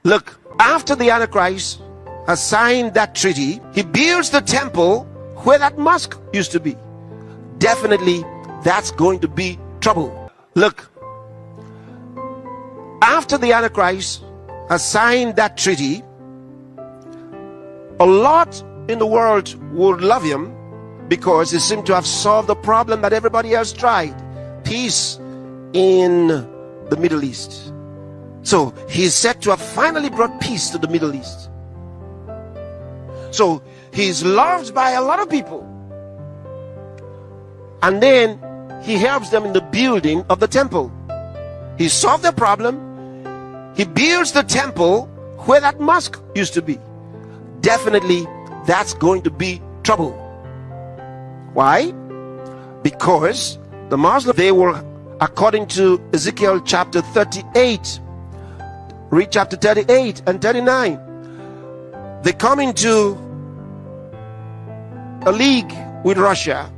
Look, after the Antichrist has signed that treaty, he builds the temple where that mosque used to be. Definitely, that's going to be trouble. Look, after the Antichrist has signed that treaty, a lot in the world would love him because he seemed to have solved the problem that everybody else tried. Peace in the Middle East. So he's said to have finally brought peace to the Middle East. So he's loved by a lot of people. And then he helps them in the building of the temple. He solved the problem. He builds the temple where that mosque used to be. Definitely, that's going to be trouble. Why? Because the Muslims, they were, according to Ezekiel chapter 38, read chapter 38 and 39, they come into a league with Russia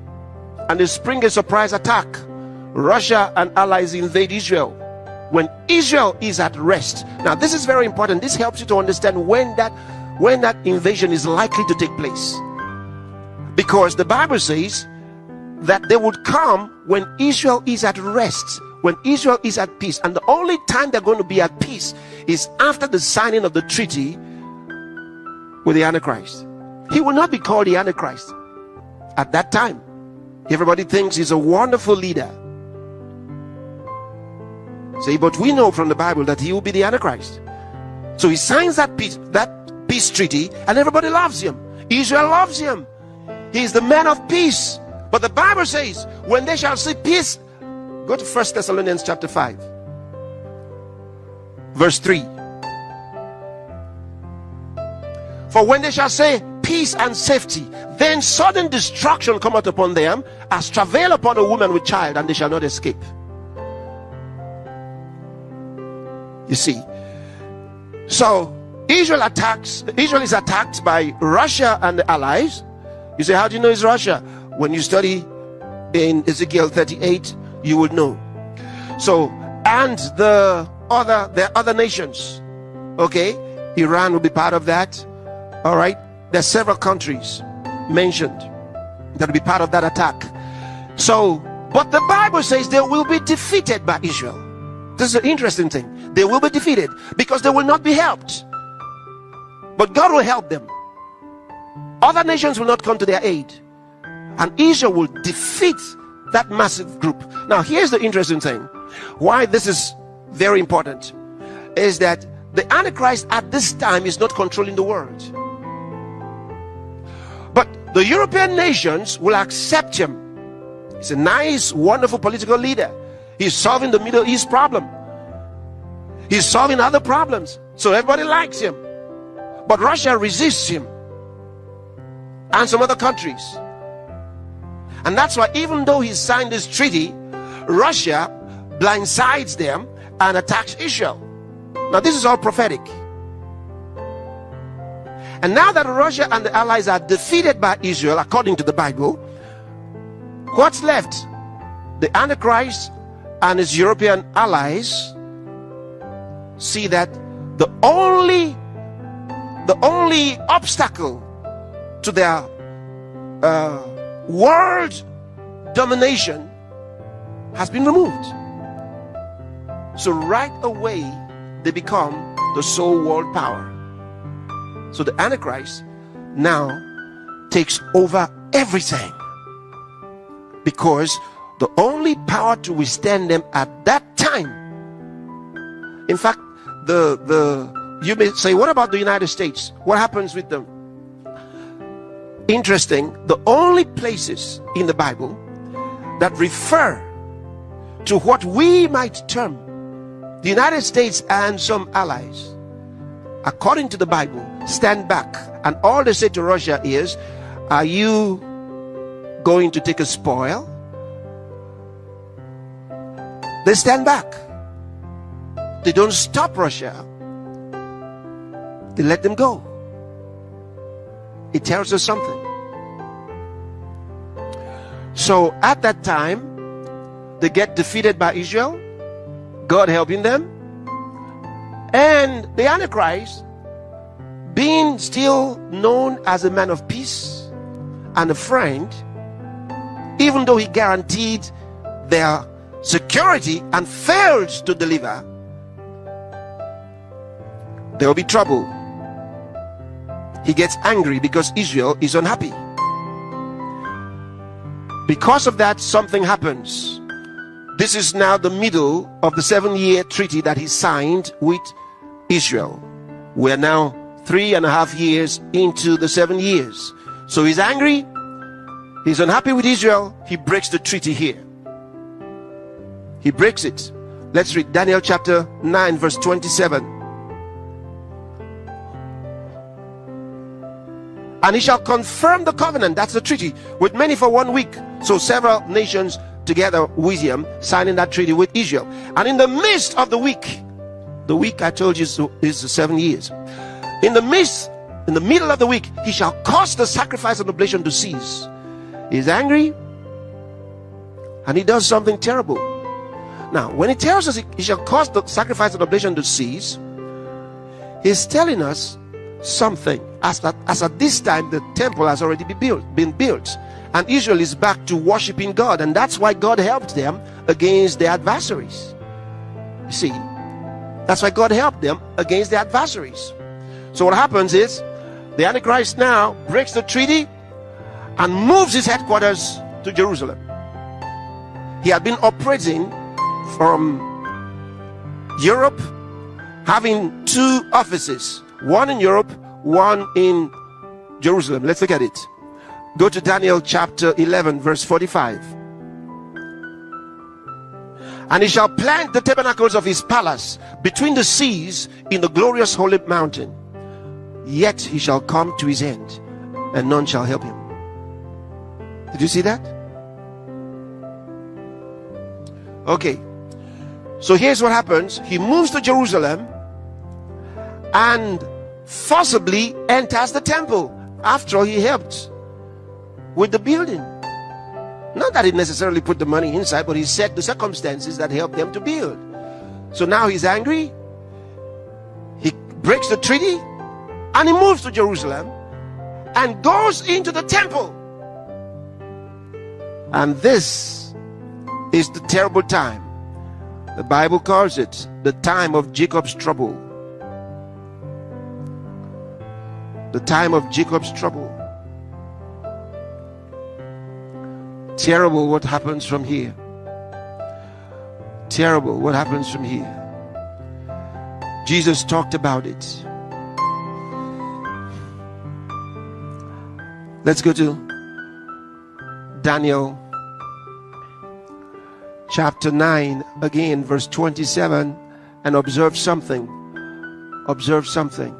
and they spring a surprise attack. Russia and allies invade Israel when Israel is at rest. Now this is very important. This helps you to understand when that invasion is likely to take place, because the Bible says that they would come when Israel is at rest, when Israel is at peace. And the only time they're going to be at peace is after the signing of the treaty with the Antichrist. He will not be called the Antichrist at that time. Everybody thinks he's a wonderful leader. Say, but we know from the Bible that he will be the Antichrist. So he signs that peace treaty and everybody loves him. Israel loves him. He's the man of peace. But the Bible says, when they shall see peace, go to 1 Thessalonians chapter 5, verse 3. For when they shall say peace and safety, then sudden destruction cometh upon them, as travail upon a woman with child, and they shall not escape. You see, so Israel is attacked by Russia and the allies. You say, how do you know it's Russia? When you study in Ezekiel 38, you will know. So, and the other nations, okay, Iran will be part of that. All right, there's several countries mentioned that will be part of that attack. So, but the Bible says they will be defeated by Israel. This is an interesting thing. They will be defeated because they will not be helped. But God will help them. Other nations will not come to their aid. And Israel will defeat that massive group. Now, here's the interesting thing. Why this is very important is that the Antichrist at this time is not controlling the world. But the European nations will accept him. He's a nice, wonderful political leader. He's solving the Middle East problem. He's solving other problems. So everybody likes him. But Russia resists him. And some other countries. And that's why even though he signed this treaty, Russia blindsides them and attacks Israel. Now this is all prophetic. And now that Russia and the allies are defeated by Israel, according to the Bible, what's left? The Antichrist and his European allies see that the only obstacle to their world domination has been removed. So right away they become the sole world power. So the Antichrist now takes over everything, because the only power to withstand them at that time, in fact, you may say, what about the United States? What happens with them? Interesting, the only places in the Bible that refer to what we might term the United States and some allies, according to the Bible, stand back. And all they say to Russia is, are you going to take a spoil? They stand back. They don't stop Russia. They let them go. It tells us something. So at that time, they get defeated by Israel, God helping them, And the Antichrist, being still known as a man of peace and a friend, even though he guaranteed their security and failed to deliver, there will be trouble. He gets angry because Israel is unhappy. Because of that, something happens. This is now the middle of the 7-year treaty that he signed with Israel. We're now 3.5 years into the 7 years. So he's angry. He's unhappy with Israel. He breaks the treaty here. He breaks it. Let's read Daniel chapter 9 verse 27. And he shall confirm the covenant, that's the treaty, with many for 1 week. So several nations together with him signing that treaty with Israel. And in the midst of the week I told you is 7 years. In the middle of the week, he shall cause the sacrifice and oblation to cease. He's angry and he does something terrible. Now, when he tells us he shall cause the sacrifice and oblation to cease, he's telling us something. As at this time, the temple has already been built, and Israel is back to worshiping God, and that's why God helped them against their adversaries. You see, that's why God helped them against their adversaries. So what happens is the Antichrist now breaks the treaty and moves his headquarters to Jerusalem. He had been operating from Europe, having 2 offices, one in Europe, one in Jerusalem. Let's look at it. Go to Daniel chapter 11 verse 45. And he shall plant the tabernacles of his palace between the seas in the glorious holy mountain. Yet he shall come to his end, and none shall help him. Did you see that? Okay. So here's what happens. He moves to Jerusalem and forcibly enters the temple. After all, he helped with the building. Not that he necessarily put the money inside, but he set the circumstances that helped them to build. So now he's angry. He breaks the treaty and he moves to Jerusalem and goes into the temple. And this is the terrible time. The Bible calls it the time of Jacob's trouble. The time of Jacob's trouble. Terrible what happens from here. Terrible what happens from here. Jesus talked about it. Let's go to Daniel chapter 9 again, verse 27, and observe something. Observe something.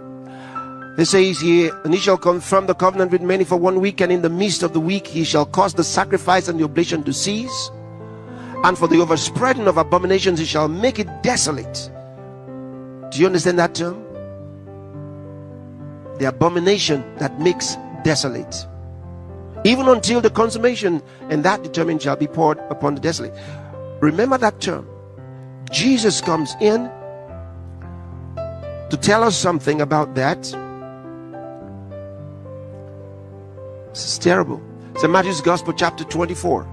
It says here, and he shall confirm the covenant with many for 1 week, and in the midst of the week he shall cause the sacrifice and the oblation to cease, and for the overspreading of abominations he shall make it desolate. Do you understand that term? The abomination that makes desolate, even until the consummation, and that determined shall be poured upon the desolate. Remember that term. Jesus comes in to tell us something about that. This is terrible. It's in Matthew's Gospel chapter 24.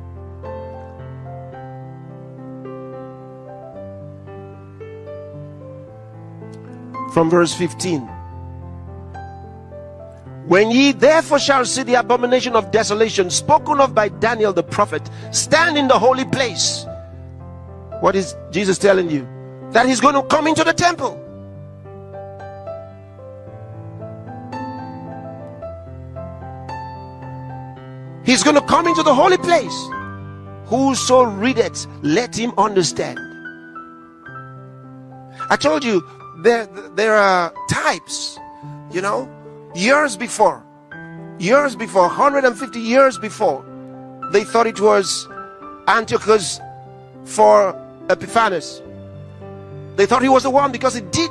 From verse 15. When ye therefore shall see the abomination of desolation spoken of by Daniel the prophet stand in the holy place. What is Jesus telling you? That he's going to come into the temple. He's going to come into the holy place. Whoso readeth, let him understand. I told you there are types, you know, years before, 150 years before, they thought it was Antiochus for Epiphanes. They thought he was the one because he did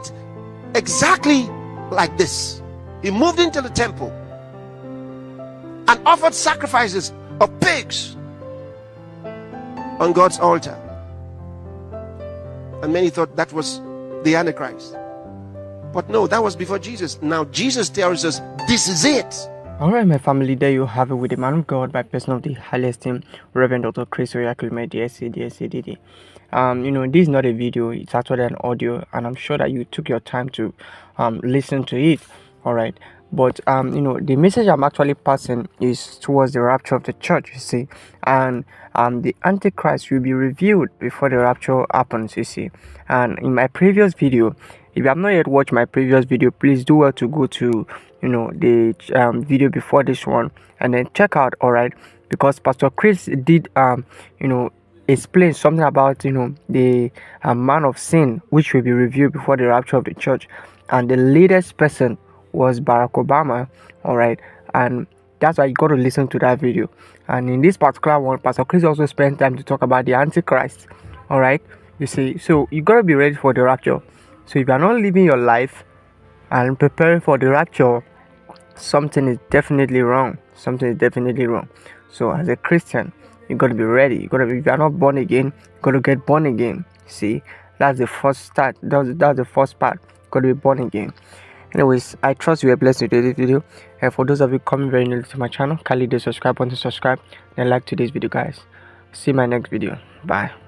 exactly like this. He moved into the temple and offered sacrifices of pigs on God's altar. And many thought that was the Antichrist. But no, that was before Jesus. Now Jesus tells us this is it. Alright, my family, there you have it with the man of God by person of the highest esteemed, Reverend Dr. Chrisoyakhilome, DSC. This is not a video, it's actually an audio, and I'm sure that you took your time to listen to it. Alright. But the message I'm actually passing is towards the rapture of the church, you see, and the Antichrist will be revealed before the rapture happens, you see. And in my previous video, if you have not yet watched my previous video, please do well to go to the video before this one and then check out, alright, because Pastor Chris did explain something about the man of sin which will be revealed before the rapture of the church, and the latest person was Barack Obama, alright, and that's why you got to listen to that video. And in this particular one, Pastor Chris also spent time to talk about the Antichrist, alright, you see. So you got to be ready for the rapture. So if you are not living your life and preparing for the rapture, something is definitely wrong. So as a Christian, you got to be ready. If you are not born again, you got to get born again. See, that's the first start. That's the first part. You got to be born again. Anyways, I trust you are blessed with this video. And for those of you coming very new to my channel, kindly do subscribe button to subscribe and like today's video, guys. See you in my next video. Bye.